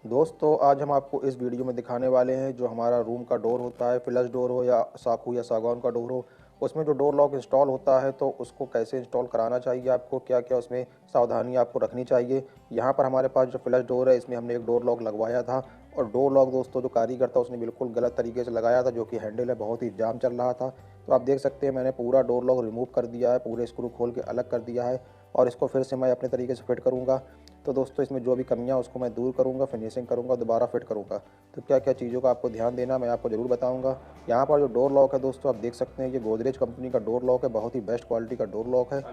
दोस्तों आज हम आपको इस वीडियो में दिखाने वाले हैं जो हमारा रूम का डोर होता है, फ्लश डोर हो या साखू या सागौन का डोर हो, उसमें जो डोर लॉक इंस्टॉल होता है तो उसको कैसे इंस्टॉल कराना चाहिए, आपको क्या क्या उसमें सावधानी आपको रखनी चाहिए। यहाँ पर हमारे पास जो फ्लश डोर है इसमें हमने एक डोर लॉक लगवाया था और डोर लॉक दोस्तों जो कारीगर था उसने बिल्कुल गलत तरीके से लगाया था, जो कि हैंडल है बहुत ही जाम चल रहा था। तो आप देख सकते हैं मैंने पूरा डोर लॉक रिमूव कर दिया है, पूरे स्क्रू खोल के अलग कर दिया है और इसको फिर से मैं अपने तरीके से फिट करूँगा। तो दोस्तों इसमें जो भी कमियाँ उसको मैं दूर करूँगा, फिनिशिंग करूँगा, दोबारा फिट करूँगा। तो क्या-क्या चीज़ों का आपको ध्यान देना मैं आपको ज़रूर बताऊँगा। यहाँ पर जो डोर लॉक है दोस्तों आप देख सकते हैं ये गोदरेज कंपनी का डोर लॉक है, बहुत ही बेस्ट क्वालिटी का डोर लॉक है।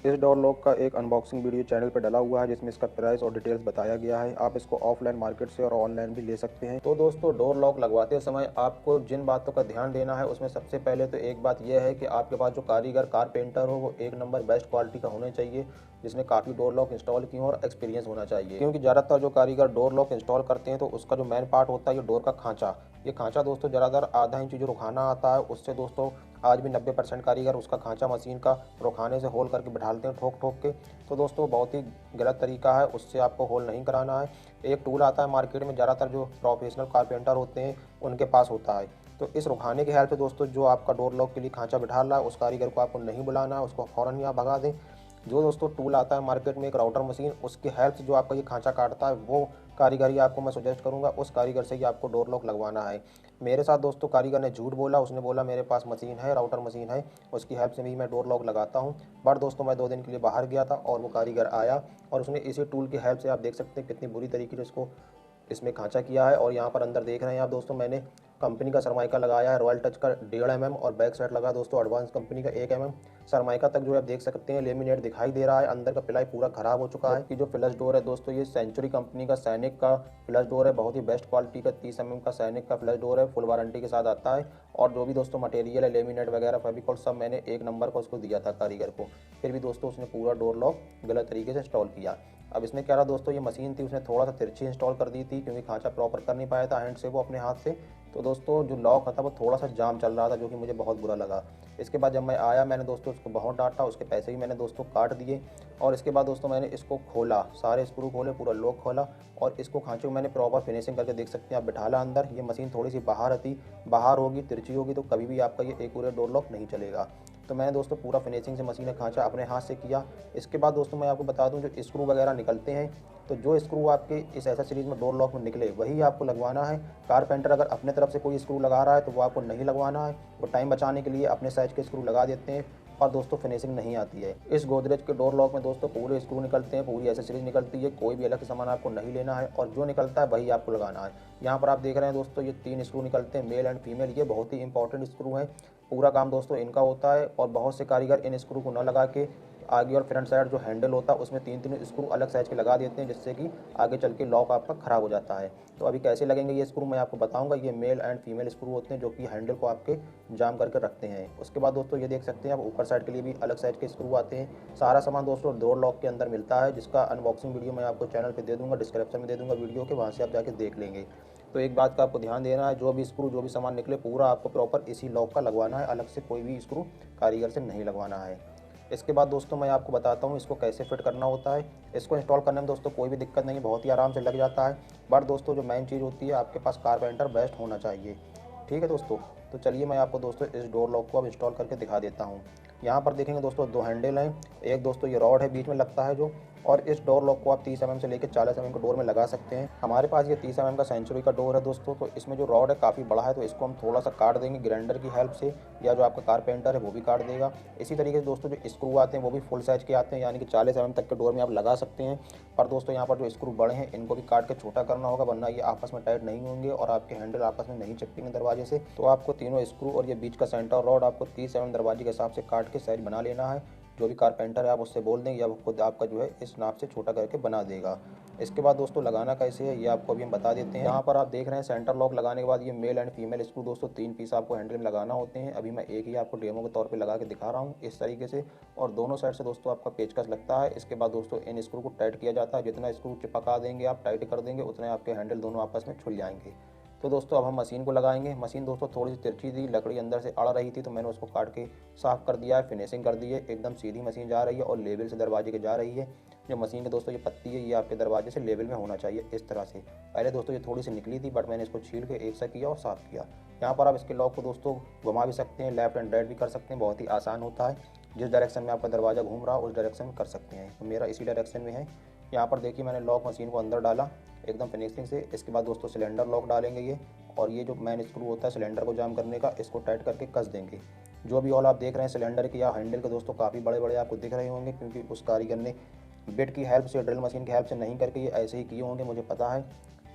इस डोर लॉक का एक अनबॉक्सिंग वीडियो चैनल पे डला हुआ है जिसमें इसका प्राइस और डिटेल्स बताया गया है। आप इसको ऑफलाइन मार्केट से और ऑनलाइन भी ले सकते हैं। तो दोस्तों डोर लॉक लगवाते समय आपको जिन बातों का ध्यान देना है उसमें सबसे पहले तो एक बात यह है कि आपके पास जो कारीगर कारपेंटर हो वो एक नंबर बेस्ट क्वालिटी का होने चाहिए, जिसने काफ़ी डोर लॉक इंस्टॉल किए और एक्सपीरियंस होना चाहिए। क्योंकि ज़्यादातर जो कारीगर डोर लॉक इंस्टॉल करते हैं तो उसका जो मेन पार्ट होता है ये डोर का खांचा, ये खांचा दोस्तों ज़्यादातर आधा इंच जो रुखाना आता है उससे दोस्तों आज भी 90% कारीगर उसका खांचा मशीन का रुखाने से होल करके बिठाते हैं ठोक ठोक के। तो दोस्तों बहुत ही गलत तरीका है, उससे आपको होल नहीं कराना है। एक टूल आता है मार्केट में, ज़्यादातर जो प्रोफेशनल कारपेंटर होते हैं उनके पास होता है। तो इस रुखाने की हेल्प से दोस्तों जो आपका डोर लॉक के लिए खांचा बिठा रहा है उस कारीगर को आपको नहीं बुलाना है, उसको फ़ौरन ही आप भगा दें। जो दोस्तों टूल आता है मार्केट में एक राउटर मशीन, उसकी हेल्प से जो आपका ये खांचा काटता है वो कारीगर ही आपको मैं सजेस्ट करूँगा, उस कारीगर से ही आपको डोर लॉक लगवाना है। मेरे साथ दोस्तों कारीगर ने झूठ बोला, उसने बोला मेरे पास मशीन है, राउटर मशीन है, उसकी हेल्प से भी मैं डोर लॉक लगाता हूँ। बट दोस्तों मैं 2 दिन के लिए बाहर गया था और वो कारीगर आया और उसने इसी टूल की हेल्प से आप देख सकते हैं कितनी बुरी तरीके से इसको इसमें खांचा किया है। और यहाँ पर अंदर देख रहे हैं आप दोस्तों मैंने कंपनी का सरमाइका लगाया है, रॉयल टच का 1.5 mm और बैक साइड लगा दोस्तों एडवांस कंपनी का 1 mm। सरमाइका तक जो आप देख सकते हैं लेमिनेट दिखाई दे रहा है, अंदर का प्लाई पूरा खराब हो चुका है। कि जो फ्लश डोर है दोस्तों ये सेंचुरी कंपनी का सैनिक का फ्लश डोर है, बहुत ही बेस्ट क्वालिटी का 30 mm का सैनिक का फ्लश डोर है, फुल वारंटी के साथ आता है। और जो भी दोस्तों मटेरियल है लेमिनेट वगैरह फेविकॉल सब मैंने एक नंबर का उसको दिया था कारीगर को, फिर भी दोस्तों उसने पूरा डोर लॉक गलत तरीके से इंस्टॉल किया। अब इसमें क्या रहा दोस्तों, ये मशीन थी उसने थोड़ा सा तिरछी इंस्टॉल कर दी थी क्योंकि खांचा प्रॉपर कर नहीं पाया था हैंड से वो अपने हाथ से। तो दोस्तों जो लॉक था वो थोड़ा सा जाम चल रहा था जो कि मुझे बहुत बुरा लगा। इसके बाद जब मैं आया मैंने दोस्तों उसको बहुत डांटा, उसके पैसे भी मैंने दोस्तों काट दिए। और इसके बाद दोस्तों मैंने इसको खोला, सारे स्क्रू खोले, पूरा लॉक खोला और इसको खांचे को मैंने प्रॉपर फिनिशिंग करके देख सकते हैं आप बिठाला अंदर। ये मशीन थोड़ी सी बाहर होगी, तिरछी होगी तो कभी भी आपका ये एक्यूरेट डोर लॉक नहीं चलेगा। तो मैंने दोस्तों पूरा फिनिशिंग से मशीन खांचा अपने हाथ से किया। इसके बाद दोस्तों मैं आपको बता दूं जो स्क्रू वगैरह निकलते हैं, तो जो स्क्रू आपके इस ऐसा सीरीज़ में डोर लॉक में निकले वही आपको लगवाना है। कारपेंटर अगर अपने तरफ से कोई स्क्रू लगा रहा है तो वो आपको नहीं लगवाना है, वो टाइम बचाने के लिए अपने साइज के स्क्रू लगा देते हैं और दोस्तों फिनिशिंग नहीं आती है। इस गोदरेज के डोर लॉक में दोस्तों पूरे स्क्रू निकलते हैं, पूरी एसेसरीज निकलती है, कोई भी अलग से सामान आपको नहीं लेना है और जो निकलता है वही आपको लगाना है। यहाँ पर आप देख रहे हैं दोस्तों ये 3 स्क्रू निकलते हैं, मेल एंड फीमेल, ये बहुत ही इंपॉर्टेंट स्क्रू हैं। पूरा काम दोस्तों इनका होता है और बहुत से कारीगर इन स्क्रू को न लगा के आगे और फ्रंट साइड जो हैंडल होता है उसमें 3-3 स्क्रू अलग साइज के लगा देते हैं, जिससे कि आगे चल के लॉक आपका ख़राब हो जाता है। तो अभी कैसे लगेंगे ये स्क्रू मैं आपको बताऊंगा। ये मेल एंड फीमेल स्क्रू होते हैं जो कि हैंडल को आपके जाम करके रखते हैं। उसके बाद दोस्तों ये देख सकते हैं आप ऊपर साइड के लिए भी अलग साइड के स्क्रू आते हैं। सारा सामान दोस्तों डोर लॉक के अंदर मिलता है, जिसका अनबॉक्सिंग वीडियो मैं आपको चैनल पर दे दूँगा, डिस्क्रिप्शन में दे दूँगा वीडियो के, वहाँ से आप जाके देख लेंगे। तो एक बात का आपको ध्यान देना है, जो भी स्क्रू जो भी सामान निकले पूरा आपको प्रॉपर इसी लॉक का लगवाना है, अलग से कोई भी स्क्रू कारीगर से नहीं लगवाना है। इसके बाद दोस्तों मैं आपको बताता हूँ इसको कैसे फिट करना होता है। इसको इंस्टॉल करने में दोस्तों कोई भी दिक्कत नहीं है, बहुत ही आराम से लग जाता है। बट दोस्तों जो मेन चीज़ होती है आपके पास कारपेंटर बेस्ट होना चाहिए। ठीक है दोस्तों, तो चलिए मैं आपको दोस्तों इस डोर लॉक को अब इंस्टॉल करके दिखा देता हूँ। यहाँ पर देखेंगे दोस्तों 2 हैंडल हैं, एक दोस्तों ये रॉड है बीच में लगता है जो, और इस डोर लॉक को आप 30 mm से लेकर 40 mm के डोर में लगा सकते हैं। हमारे पास ये 30 mm का सेंचुरी का डोर है दोस्तों, तो इसमें जो रॉड है काफ़ी बड़ा है तो इसको हम थोड़ा सा काट देंगे ग्राइंडर की हेल्प से, या जो आपका कारपेंटर है वो भी काट देगा। इसी तरीके से दोस्तों जो स्क्रू आते हैं वो भी फुल साइज के आते हैं, यानी कि 40 mm तक के डोर में आप लगा सकते हैं। पर दोस्तों यहाँ पर जो स्क्रू बड़े हैं इनको भी काट के छोटा करना होगा, वरना ये आपस में टाइट नहीं होंगे और आपके हैंडल आपस में नहीं चिपकेंगे दरवाजे से। तो आपको तीनों स्क्रू और ये बीच का सेंटर रॉड आपको 30 mm दरवाजे के हिसाब से काट के साइज बना लेना है। जो भी कारपेंटर है आप उससे बोल देंगे या वो खुद आपका जो है इस नाप से छोटा करके बना देगा। इसके बाद दोस्तों लगाना कैसे है ये आपको अभी हम बता देते हैं। यहाँ पर आप देख रहे हैं सेंटर लॉक लगाने के बाद ये मेल एंड फीमेल स्क्रू दोस्तों 3 पीस आपको हैंडल में लगाना होते हैं। अभी मैं एक ही आपको डेमो के तौर पे लगा के दिखा रहा हूँ इस तरीके से, और दोनों साइड से दोस्तों आपका पेचकस लगता है। इसके बाद दोस्तों इन स्क्रू को टाइट किया जाता है, जितना स्क्रू चिपका देंगे आप टाइट कर देंगे उतने आपके हैंडल दोनों आपस में छुल जाएंगे। तो दोस्तों अब हम मशीन को लगाएंगे। मशीन दोस्तों थोड़ी सी तिरछी थी, लकड़ी अंदर से अड़ रही थी, तो मैंने उसको काट के साफ़ कर दिया है, फिनिशिंग कर दी है। एकदम सीधी मशीन जा रही है और लेवल से दरवाजे के जा रही है। जो मशीन के दोस्तों ये पत्ती है, ये आपके दरवाजे से लेवल में होना चाहिए इस तरह से। पहले दोस्तों ये थोड़ी सी निकली थी, बट मैंने इसको छील के एक सा किया और साफ़ किया। यहाँ पर आप इसके लॉक को दोस्तों घुमा भी सकते हैं, लेफ्ट एंड राइट भी कर सकते हैं, बहुत ही आसान होता है। जिस डायरेक्शन में आपका दरवाज़ा घूम रहा हो उस डायरेक्शन में कर सकते हैं। तो मेरा इसी डायरेक्शन में है। यहाँ पर देखिए मैंने लॉक मशीन को अंदर डाला एकदम फिनिशिंग से। इसके बाद दोस्तों सिलेंडर लॉक डालेंगे ये, और ये जो मेन स्क्रू होता है सिलेंडर को जाम करने का, इसको टाइट करके कस देंगे। जो भी ऑल आप देख रहे हैं सिलेंडर के या हैंडल के दोस्तों काफ़ी बड़े बड़े आपको दिख रहे होंगे, क्योंकि उस कारीगर ने बिट की हेल्प से, ड्रिल मशीन की हेल्प से नहीं करके ये ऐसे ही किए होंगे, मुझे पता है।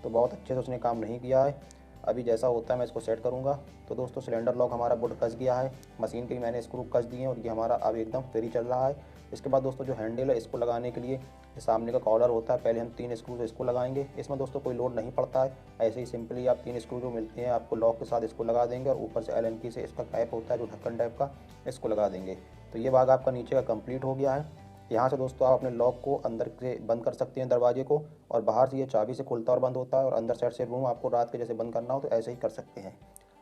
तो बहुत अच्छे से उसने काम नहीं किया है। अभी जैसा होता है मैं इसको सेट करूँगा। तो दोस्तों सिलेंडर लॉक हमारा बुट कस गया है, मशीन के ही मैंने स्क्रू कस दिए हैं और ये हमारा अब एकदम फ्री चल रहा है। इसके बाद दोस्तों जो हैंडल है इसको लगाने के लिए सामने का कॉलर होता है, पहले हम 3 स्क्रू इसको लगाएंगे। इसमें दोस्तों कोई लोड नहीं पड़ता है, ऐसे ही सिंपली आप 3 स्क्रू जो मिलते हैं आपको लॉक के साथ इसको लगा देंगे, और ऊपर से एलन की से इसका कैप होता है जो ढक्कन टाइप का, इसको लगा देंगे। तो ये भाग आपका नीचे का कंप्लीट हो गया है। यहाँ से दोस्तों आप अपने लॉक को अंदर से बंद कर सकते हैं दरवाजे को, और बाहर से ये चाबी से खुलता और बंद होता है, और अंदर साइड से रूम आपको रात के जैसे बंद करना हो तो ऐसे ही कर सकते हैं।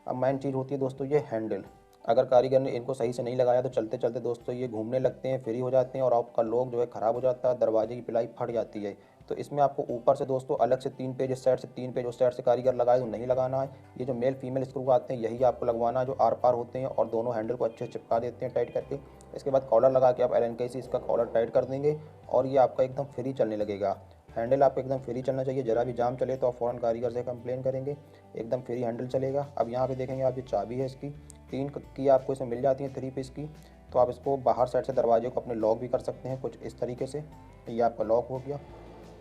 अब मेन चीज़ होती है दोस्तों ये हैंडल। अगर कारीगर ने इनको सही से नहीं लगाया तो चलते चलते दोस्तों ये घूमने लगते हैं, फ्री हो जाते हैं, और आपका लॉक जो है ख़राब हो जाता है, दरवाजे की पिलाई फट जाती है। तो इसमें आपको ऊपर से दोस्तों अलग से 3 पेज इस साइड से 3 पेज उस साइड से कारीगर लगाए तो नहीं लगाना है। ये जो मेल फीमेल स्क्रू आते हैं यही आपको लगवाना है, जो आर पार होते हैं, और दोनों हैंडल को अच्छे से चिपका देते हैं टाइट करके। इसके बाद कॉलर लगा के आप एलन के से इसका कॉलर टाइट कर देंगे, और ये आपका एकदम फ्री चलने लगेगा। हैंडल आपको एकदम फ्री चलना चाहिए, ज़रा भी जाम चले तो आप फ़ौरन कारीगर से कंप्लेन करेंगे। एकदम फ्री हैंडल चलेगा। अब यहाँ पे देखेंगे आप, ये चाबी है इसकी 3 की आपको इसमें मिल जाती है 3 पीस की। तो आप इसको बाहर साइड से दरवाजे को अपने लॉक भी कर सकते हैं कुछ इस तरीके से। ये आपका लॉक हो गया,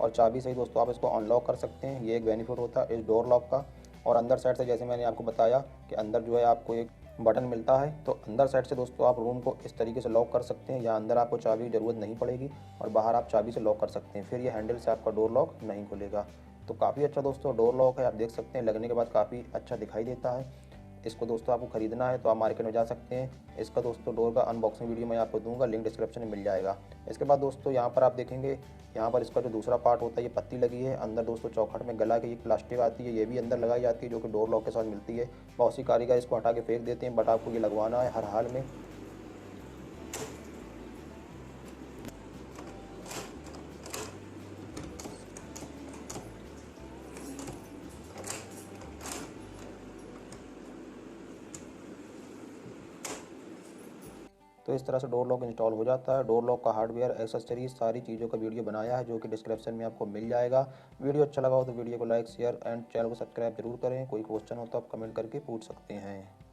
और चाबी से ही दोस्तों आप इसको अनलॉक कर सकते हैं। ये एक बेनिफिट होता है इस डोर लॉक का। और अंदर साइड से जैसे मैंने आपको बताया कि अंदर जो है आपको एक बटन मिलता है, तो अंदर साइड से दोस्तों आप रूम को इस तरीके से लॉक कर सकते हैं, या अंदर आपको चाबी की ज़रूरत नहीं पड़ेगी, और बाहर आप चाबी से लॉक कर सकते हैं। फिर ये हैंडल से आपका डोर लॉक नहीं खुलेगा। तो काफ़ी अच्छा दोस्तों डोर लॉक है, आप देख सकते हैं लगने के बाद काफ़ी अच्छा दिखाई देता है। इसको दोस्तों आपको ख़रीदना है तो आप मार्केट में जा सकते हैं। इसका दोस्तों डोर का अनबॉक्सिंग वीडियो मैं आपको दूंगा, लिंक डिस्क्रिप्शन में मिल जाएगा। इसके बाद दोस्तों यहाँ पर आप देखेंगे, यहाँ पर इसका जो दूसरा पार्ट होता है ये पत्ती लगी है अंदर दोस्तों चौखट में गला के, ये प्लास्टिक आती है, ये भी अंदर लगाई जाती है जो कि डोर लॉक के साथ मिलती है। बहुत सी कारीगर इसको हटा के फेंक देते हैं, बट आपको ये लगवाना है हर हाल में। तो इस तरह से डोर लॉक इंस्टॉल हो जाता है। डोर लॉक का हार्डवेयर, एक्सेसरीज, सारी चीज़ों का वीडियो बनाया है जो कि डिस्क्रिप्शन में आपको मिल जाएगा। वीडियो अच्छा लगा हो तो वीडियो को लाइक शेयर एंड चैनल को सब्सक्राइब जरूर करें। कोई क्वेश्चन हो तो आप कमेंट करके पूछ सकते हैं।